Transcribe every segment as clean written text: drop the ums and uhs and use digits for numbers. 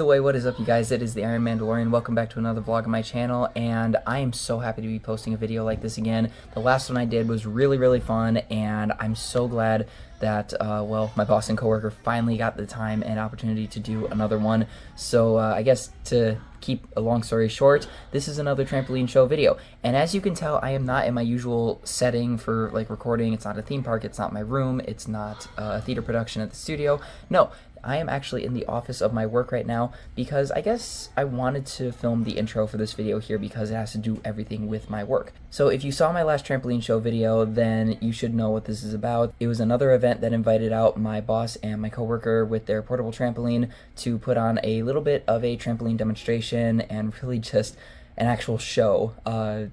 the way, what is up you guys? It is the Iron Mandalorian. Welcome back to another vlog on my channel, and I am so happy to be posting a video like this again. The last one I did was really fun, and I'm so glad that, well, my boss and coworker finally got the time and opportunity to do another one. So I guess to keep a long story short, this is another trampoline show video. And as you can tell, I am not in my usual setting for like recording. It's not a theme park, it's not my room, it's not a theater production at the studio. No, I am actually in the office of my work right now because I guess I wanted to film the intro for this video here because it has to do everything with my work. So if you saw my last trampoline show video, then you should know what this is about. It was another event that invited out my boss and my coworker with their portable trampoline to put on a little bit of a trampoline demonstration and really just an actual show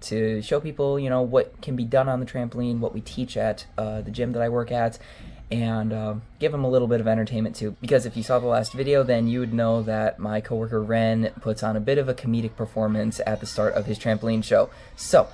to show people, you know, what can be done on the trampoline, what we teach at the gym that I work at, and give them a little bit of entertainment too. Because if you saw the last video, then you would know that my coworker Ren puts on a bit of a comedic performance at the start of his trampoline show. So,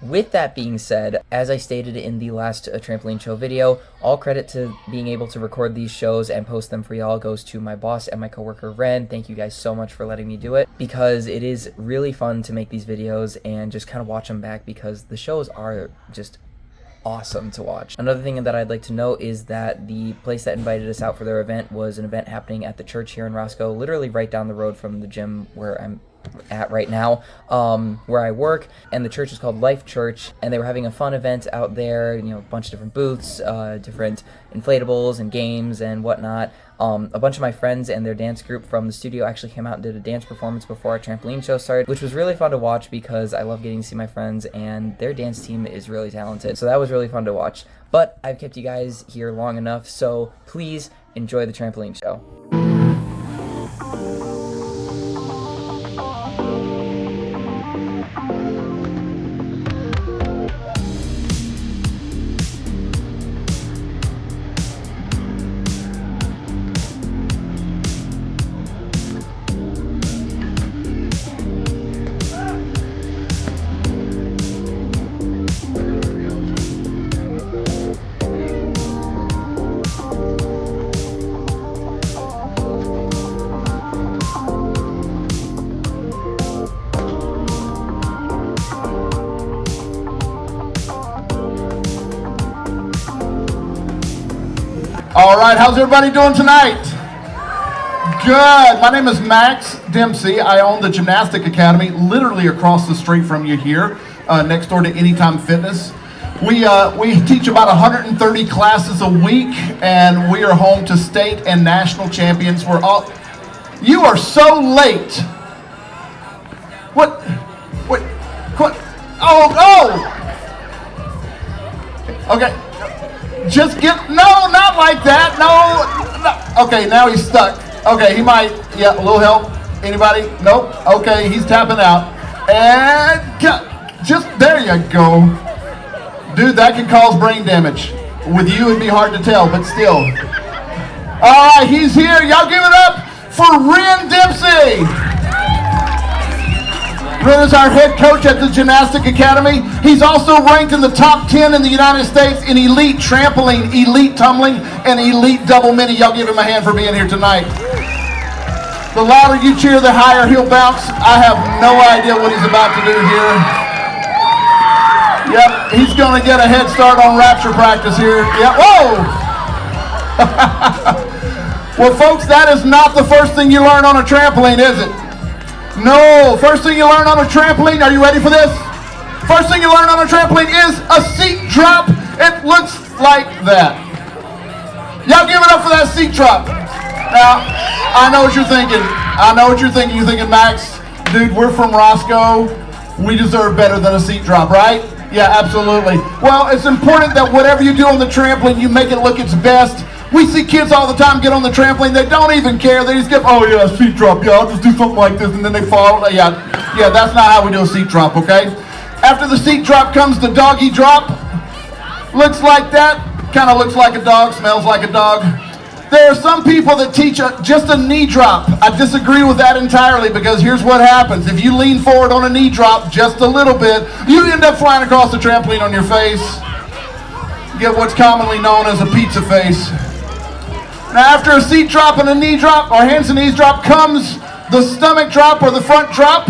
with that being said, as I stated in the last trampoline show video, all credit to being able to record these shows and post them for y'all goes to my boss and my coworker Ren. Thank you guys so much for letting me do it, because it is really fun to make these videos and just kind of watch them back, because the shows are just awesome to watch. Another thing that I'd like to note is that the place that invited us out for their event was an event happening at the church here in Roscoe, literally right down the road from the gym where I'm at right now, where I work, and the church is called Life Church, and they were having a fun event out there, you know, a bunch of different booths, different inflatables and games and whatnot. A bunch of my friends and their dance group from the studio actually came out and did a dance performance before our trampoline show started, which was really fun to watch because I love getting to see my friends, and their dance team is really talented, so that was really fun to watch. But I've kept you guys here long enough, so please enjoy the trampoline show. All right, how's everybody doing tonight? Good. My name is Max Dempsey. I own the Gymnastics Academy, literally across the street from you here, next door to Anytime Fitness. We teach about 130 classes a week, and we are home to state and national champions. You are so late. What? Oh! Okay. Just no, not like that, no. Okay, now he's stuck. Okay, he might, yeah, a little help. Anybody? Nope. Okay, he's tapping out. And just, there you go. Dude, that can cause brain damage. With you, it'd be hard to tell, but still. All right, he's here. Y'all give it up for Ren Dempsey. Ren is our head coach at the Gymnastics Academy. He's also ranked in the top 10 in the United States in elite trampoline, elite tumbling, and elite double mini. Y'all give him a hand for being here tonight. The louder you cheer, the higher he'll bounce. I have no idea what he's about to do here. Yep, he's going to get a head start on rapture practice here. Yep, whoa! Well, folks, that is not the first thing you learn on a trampoline, is it? No, first thing you learn on a trampoline, are you ready for this? First thing you learn on a trampoline is a seat drop. It looks like that. Y'all give it up for that seat drop. Now, I know what you're thinking. You're thinking, Max, dude, we're from Roscoe. We deserve better than a seat drop, right? Yeah, absolutely. Well, it's important that whatever you do on the trampoline, you make it look its best. We see kids all the time get on the trampoline. They don't even care. They just get, oh yeah, seat drop. Yeah, I'll just do something like this, and then they fall. Yeah, that's not how we do a seat drop, okay? After the seat drop comes the doggy drop. Looks like that. Kind of looks like a dog, smells like a dog. There are some people that teach just a knee drop. I disagree with that entirely, because here's what happens. If you lean forward on a knee drop just a little bit, you end up flying across the trampoline on your face. You get what's commonly known as a pizza face. Now after a seat drop and a knee drop, or hands and knees drop, comes The stomach drop or the front drop?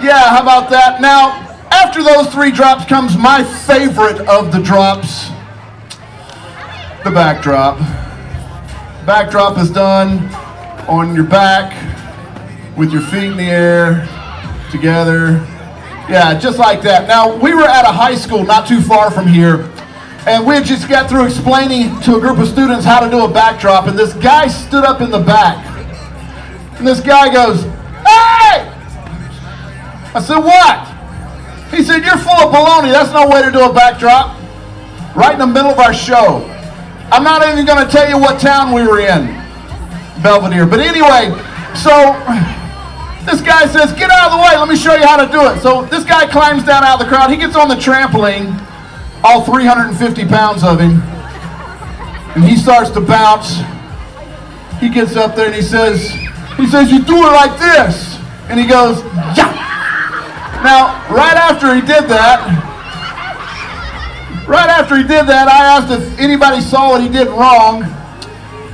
Yeah, how about that? Now, after those 3 drops comes my favorite of the drops, the back drop. Back drop is done on your back with your feet in the air together. Yeah, just like that. Now, we were at a high school not too far from here, and we had just got through explaining to a group of students how to do a back drop, and this guy stood up in the back, and this guy goes, "Hey!" I said, "What?" He said, "You're full of baloney. That's no way to do a back drop." Right in the middle of our show. I'm not even going to tell you what town we were in, Belvedere. But anyway, so this guy says, "Get out of the way. Let me show you how to do it." So this guy climbs down out of the crowd. He gets on the trampoline, all 350 pounds of him, and he starts to bounce. He gets up there and he says, "You do it like this." And he goes, "Yeah." Now, right after he did that, I asked if anybody saw what he did wrong.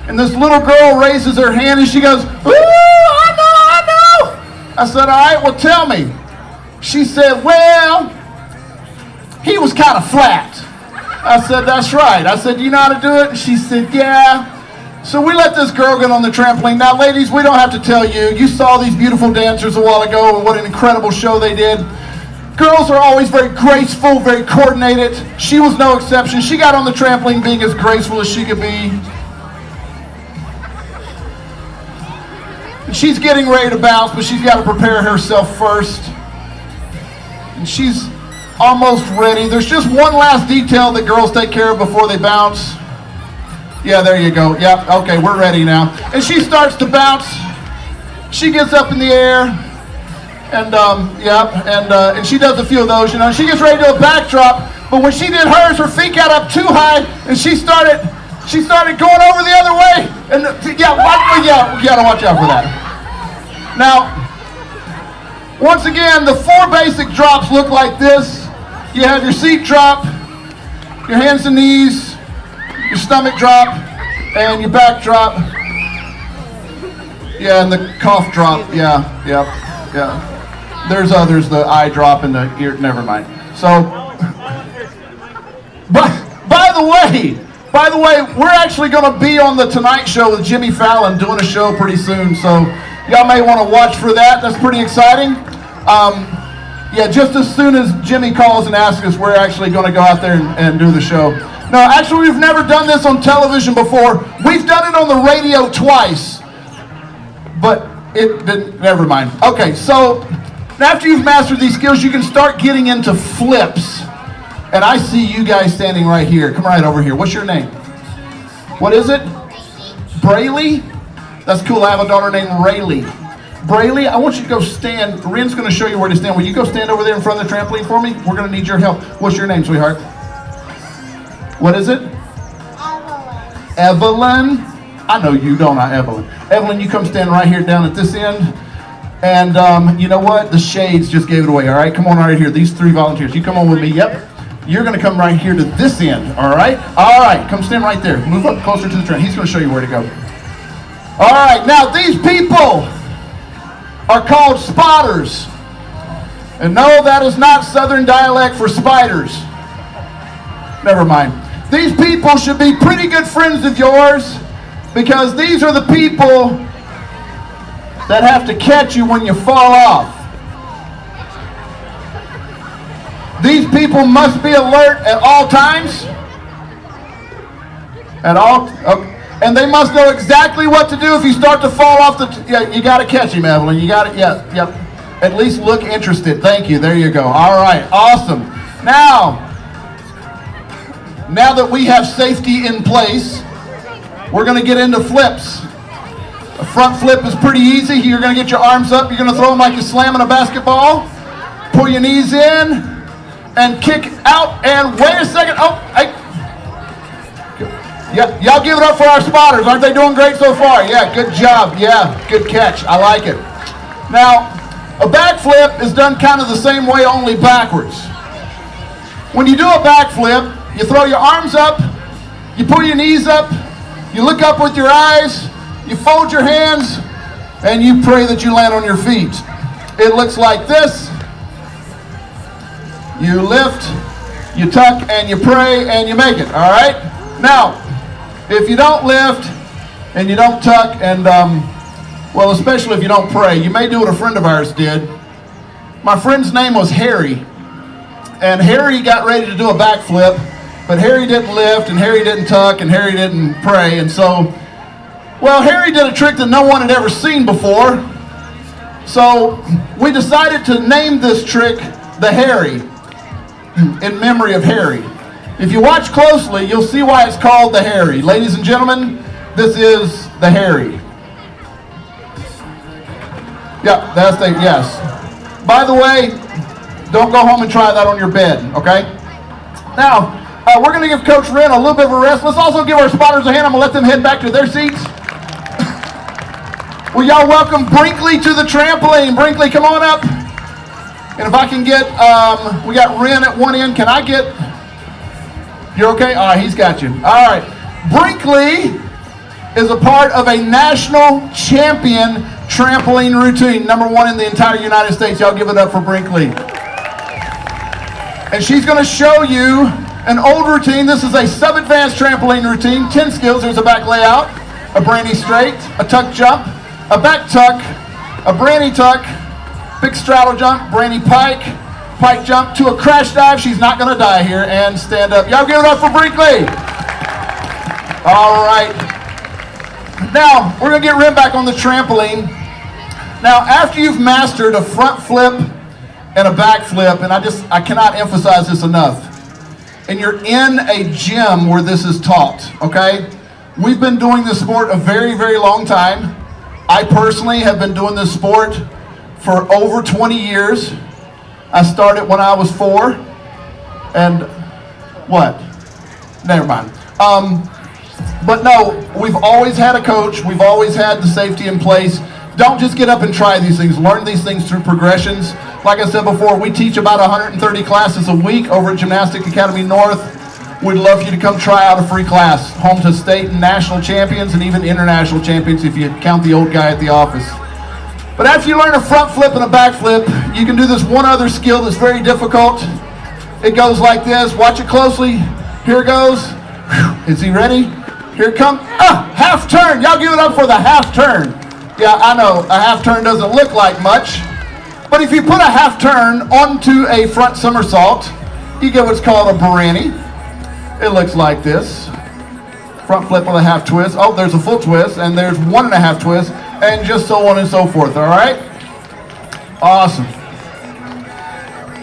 And this little girl raises her hand and she goes, "Ooh, I know. I said, "All right, well, tell me." She said, "Well, he was kind of flat." I said, "That's right." I said, "Do you know how to do it?" And she said, "Yeah." So we let this girl get on the trampoline. Now, ladies, we don't have to tell you. You saw these beautiful dancers a while ago and what an incredible show they did. Girls are always very graceful, very coordinated. She was no exception. She got on the trampoline being as graceful as she could be. And she's getting ready to bounce, but she's got to prepare herself first. And she's almost ready. There's just one last detail that girls take care of before they bounce. Yeah, there you go. Yeah, okay, we're ready now. And she starts to bounce. She gets up in the air, and and she does a few of those. You know, she gets ready to do a back drop. But when she did hers, her feet got up too high, and she started going over the other way. And you gotta watch out for that. Now, once again, the 4 basic drops look like this. You have your seat drop, your hands and knees, your stomach drop, and your back drop. Yeah, and the cough drop. Yeah. There's others, the eye drop and the ear, never mind. So, but by the way, we're actually going to be on the Tonight Show with Jimmy Fallon doing a show pretty soon. So y'all may want to watch for that. That's pretty exciting. Yeah, just as soon as Jimmy calls and asks us, we're actually going to go out there and do the show. No, actually, we've never done this on television before. We've done it on the radio twice, but it didn't, never mind. Okay, so after you've mastered these skills, you can start getting into flips. And I see you guys standing right here. Come right over here. What's your name? What is it? Braylee? That's cool. I have a daughter named Rayleigh. Braylee, I want you to go stand. Ren's going to show you where to stand. Will you go stand over there in front of the trampoline for me? We're going to need your help. What's your name, sweetheart? What is it? Evelyn. Evelyn? I know you, don't I, Evelyn? Evelyn, you come stand right here down at this end. And you know what? The shades just gave it away, all right? Come on right here. These 3 volunteers. You come on with me. Yep. You're going to come right here to this end, all right? All right. Come stand right there. Move up closer to the train. He's going to show you where to go. All right. Now, these people are called spotters. And no, that is not Southern dialect for spiders. Never mind. These people should be pretty good friends of yours, because these are the people that have to catch you when you fall off. These people must be alert at all times. And they must know exactly what to do if you start to fall off you got to catch him, Evelyn. You got it. Yeah. At least look interested. Thank you. There you go. All right. Awesome. Now that we have safety in place, we're going to get into flips. A front flip is pretty easy. You're going to get your arms up. You're going to throw them like you're slamming a basketball. Pull your knees in and kick out. And wait a second. Oh, hey. Yeah, y'all give it up for our spotters. Aren't they doing great so far? Yeah, good job. Yeah, good catch. I like it. Now, a back flip is done kind of the same way, only backwards. When you do a back flip, you throw your arms up, you pull your knees up, you look up with your eyes, you fold your hands, and you pray that you land on your feet. It looks like this. You lift, you tuck, and you pray, and you make it, all right? Now, if you don't lift, and you don't tuck, and, well, especially if you don't pray, you may do what a friend of ours did. My friend's name was Harry, and Harry got ready to do a backflip, but Harry didn't lift, and Harry didn't tuck, and Harry didn't pray, and so, well, Harry did a trick that no one had ever seen before, so we decided to name this trick the Harry, in memory of Harry. If you watch closely, you'll see why it's called the Harry. Ladies and gentlemen, this is the Harry. Yeah, that's the, yes. By the way, don't go home and try that on your bed, okay? Now, we're going to give Coach Wren a little bit of a rest. Let's also give our spotters a hand. I'm going to let them head back to their seats. Will y'all welcome Brinkley to the trampoline? Brinkley, come on up. And if I can get, we got Wren at one end. Can I get, you're okay? All right, he's got you. All right. Brinkley is a part of a national champion trampoline routine, #1 in the entire United States. Y'all give it up for Brinkley. And she's going to show you an old routine. This is a sub-advanced trampoline routine. 10 skills. There's a back layout, a brandy straight, a tuck jump, a back tuck, a brandy tuck, big straddle jump, brandy pike, pike jump to a crash dive. She's not going to die here. And stand up. Y'all give it up for Brinkley. All right. Now, we're going to get Wren back on the trampoline. Now, after you've mastered a front flip and a back flip, and I cannot emphasize this enough, and you're in a gym where this is taught, okay? We've been doing this sport a very, very long time. I personally have been doing this sport for over 20 years. I started when I was 4, and what? Never mind. But no, we've always had a coach. We've always had the safety in place. Don't just get up and try these things. Learn these things through progressions. Like I said before, we teach about 130 classes a week over at Gymnastics Academy North. We'd love for you to come try out a free class. Home to state and national champions and even international champions if you count the old guy at the office. But after you learn a front flip and a back flip, you can do this one other skill that's very difficult. It goes like this. Watch it closely. Here it goes. Is he ready? Here it comes. Half turn. Y'all give it up for the half turn. Yeah, I know a half turn doesn't look like much, but if you put a half turn onto a front somersault, you get what's called a brandy. It looks like this. Front flip with a half twist. Oh, there's a full twist, and there's 1.5 twists, and just so on and so forth, all right? Awesome.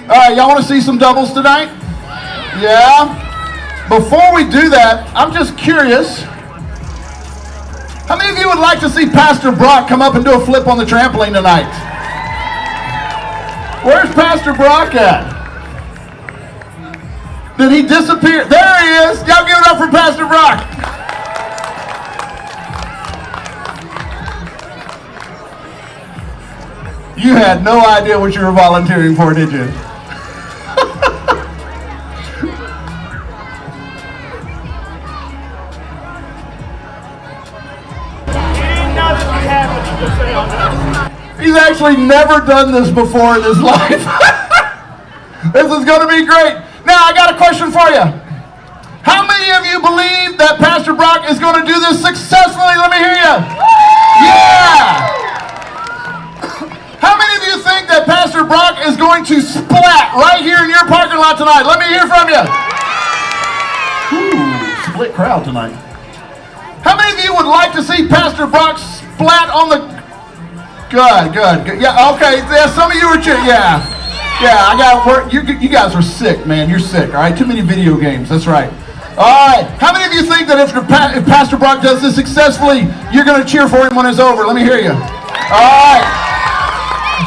All right, y'all want to see some doubles tonight? Yeah? Before we do that, I'm just curious. How many of you would like to see Pastor Brock come up and do a flip on the trampoline tonight? Where's Pastor Brock at? Did he disappear? There he is. Y'all give it up for Pastor Brock. You had no idea what you were volunteering for, did you? He's actually never done this before in his life. This is going to be great. Now, I got a question for you. How many of you believe that Pastor Brock is going to do this successfully? Let me hear you. Yeah. How many of you think that Pastor Brock is going to splat right here in your parking lot tonight? Let me hear from you. Ooh, split crowd tonight. How many of you would like to see Pastor Brock splat on the... Good. Yeah, okay. Yeah, some of you are cheering. Yeah, I got work. You guys are sick, man. You're sick, all right? Too many video games. That's right. All right. How many of you think that if Pastor Brock does this successfully, you're going to cheer for him when it's over? Let me hear you. All right.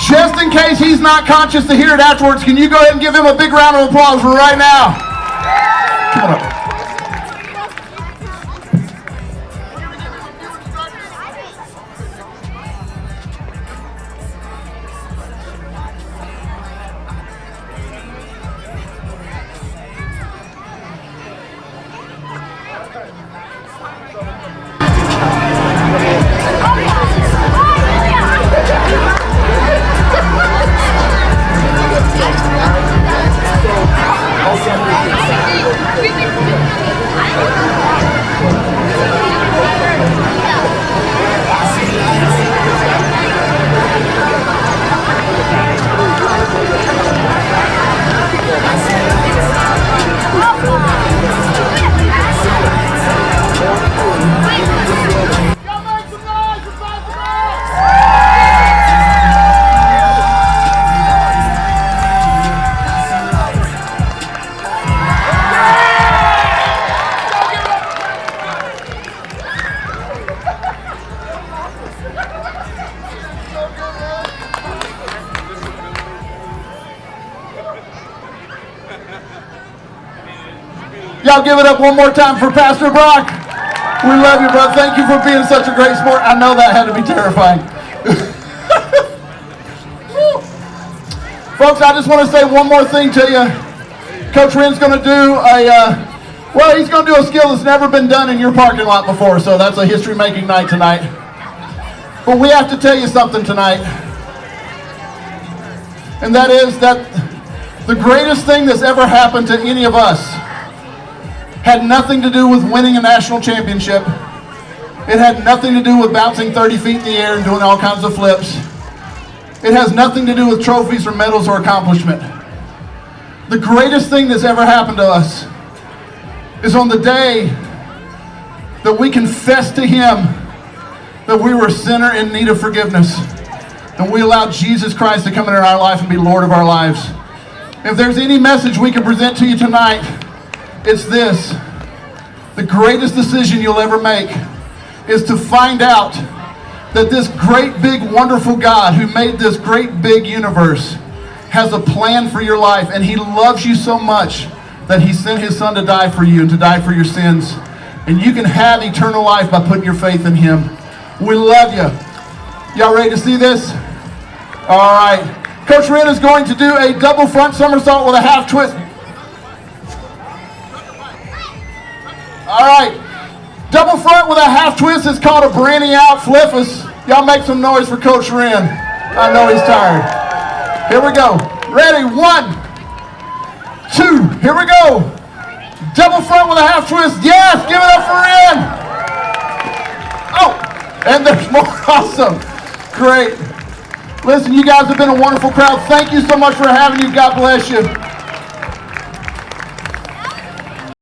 Just in case he's not conscious to hear it afterwards, can you go ahead and give him a big round of applause for right now? Come on up. Y'all give it up one more time for Pastor Brock. We love you, brother. Thank you for being such a great sport. I know that had to be terrifying. Folks, I just want to say one more thing to you. Coach Wren's going to do he's going to do a skill that's never been done in your parking lot before, so that's a history-making night tonight. But we have to tell you something tonight. And that is that the greatest thing that's ever happened to any of us had nothing to do with winning a national championship. It had nothing to do with bouncing 30 feet in the air and doing all kinds of flips. It has nothing to do with trophies or medals or accomplishment. The greatest thing that's ever happened to us is on the day that we confessed to Him that we were a sinner in need of forgiveness, and we allowed Jesus Christ to come into our life and be Lord of our lives. If there's any message we can present to you tonight, it's this. The greatest decision you'll ever make is to find out that this great, big, wonderful God who made this great, big universe has a plan for your life, and He loves you so much that He sent His Son to die for you and to die for your sins. And you can have eternal life by putting your faith in Him. We love you. Y'all ready to see this? All right. Coach Wren is going to do a double front somersault with a half twist. All right. Double front with a half twist is called a branny out flippus. Y'all make some noise for Coach Wren. I know he's tired. Here we go. Ready? 1, 2. Here we go. Double front with a half twist. Yes, give it up for Wren. Oh, and there's more. Awesome. Great. Listen, you guys have been a wonderful crowd. Thank you so much for having you. God bless you.